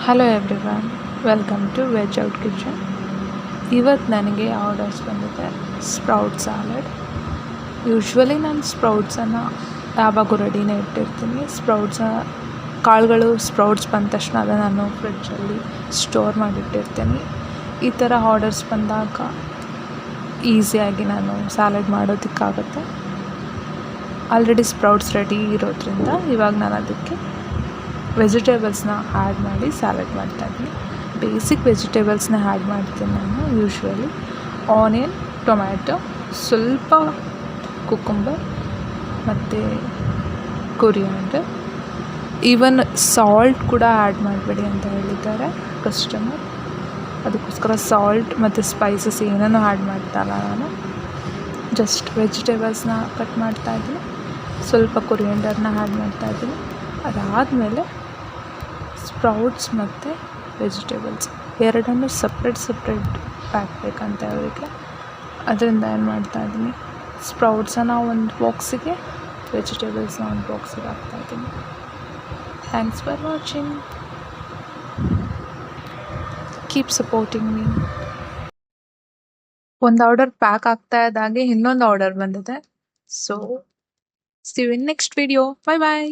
Hello everyone, welcome to veg out kitchen. ಇವತ್ತು ನನಗೆ orders ಬಂದಿದೆ ಸ್ಪ್ರೌಟ್ ಸ್ಯಾಲಡ್. ಯೂಶ್ವಲಿ ನಾನು ಸ್ಪ್ರೌಟ್ಸನ್ನು ಯಾವಾಗೂ ರೆಡಿನೇ ಇಟ್ಟಿರ್ತೀನಿ. ಕಾಳುಗಳು ಸ್ಪ್ರೌಟ್ಸ್ ಬಂದ ತಕ್ಷಣ ಅದನ್ನು ನಾನು ಫ್ರಿಡ್ಜಲ್ಲಿ ಸ್ಟೋರ್ ಮಾಡಿಟ್ಟಿರ್ತೀನಿ. ಈ ಥರ ಆರ್ಡರ್ಸ್ ಬಂದಾಗ ಈಸಿಯಾಗಿ ನಾನು ಸ್ಯಾಲಡ್ ಮಾಡೋದಕ್ಕಾಗುತ್ತೆ. ಆಲ್ರೆಡಿ ಸ್ಪ್ರೌಟ್ಸ್ ರೆಡಿ ಇರೋದ್ರಿಂದ ಇವಾಗ ನಾನು ಅದಕ್ಕೆ ವೆಜಿಟೇಬಲ್ಸ್ನ ಆ್ಯಡ್ ಮಾಡಿ ಸ್ಯಾಲಡ್ ಮಾಡ್ತಾಯಿದ್ದೀನಿ. ಬೇಸಿಕ್ ವೆಜಿಟೇಬಲ್ಸ್ನ ಆ್ಯಡ್ ಮಾಡ್ತೀನಿ ನಾನು. ಯೂಶ್ವಲಿ ಆನಿಯನ್, ಟೊಮ್ಯಾಟೊ, ಸ್ವಲ್ಪ ಕುಕುಂಬರ್ ಮತ್ತು ಕೊರಿಯಾಂಡರ್. ಈವನ್ ಸಾಲ್ಟ್ ಕೂಡ ಆ್ಯಡ್ ಮಾಡಬೇಡಿ ಅಂತ ಹೇಳಿದ್ದಾರೆ ಕಸ್ಟಮರ್. ಅದಕ್ಕೋಸ್ಕರ ಸಾಲ್ಟ್ ಮತ್ತು ಸ್ಪೈಸಸ್ ಏನನ್ನೂ ಆ್ಯಡ್ ಮಾಡ್ತಾಯಿಲ್ಲ ನಾನು. ಜಸ್ಟ್ ವೆಜಿಟೇಬಲ್ಸ್ನ ಕಟ್ ಮಾಡ್ತಾಯಿದ್ದೀನಿ, ಸ್ವಲ್ಪ ಕೊರಿಯಾಂಡರ್ನ ಆ್ಯಡ್ ಮಾಡ್ತಾಯಿದ್ದೀನಿ. ಅದಾದಮೇಲೆ ಸ್ಪ್ರೌಟ್ಸ್ ಮತ್ತು ವೆಜಿಟೇಬಲ್ಸ್ ಎರಡನ್ನೂ ಸಪ್ರೇಟ್ ಹಾಕಬೇಕಂತ ಅವರಿಗೆ. ಅದರಿಂದ ಏನು ಮಾಡ್ತಾಯಿದ್ದೀನಿ, ಸ್ಪ್ರೌಟ್ಸನ್ನು ಒಂದು ಬಾಕ್ಸಿಗೆ, ವೆಜಿಟೇಬಲ್ಸ್ನ ಒಂದು ಬಾಕ್ಸಿಗೆ ಹಾಕ್ತಾಯಿದ್ದೀನಿ. Thanks for watching. Keep supporting me. ಒಂದು ಆರ್ಡರ್ ಪ್ಯಾಕ್ ಆಗ್ತಾ ಇದ್ದಾಗೆ ಇನ್ನೊಂದು ಆರ್ಡರ್ ಬಂದಿದೆ. So see you in next video. Bye bye.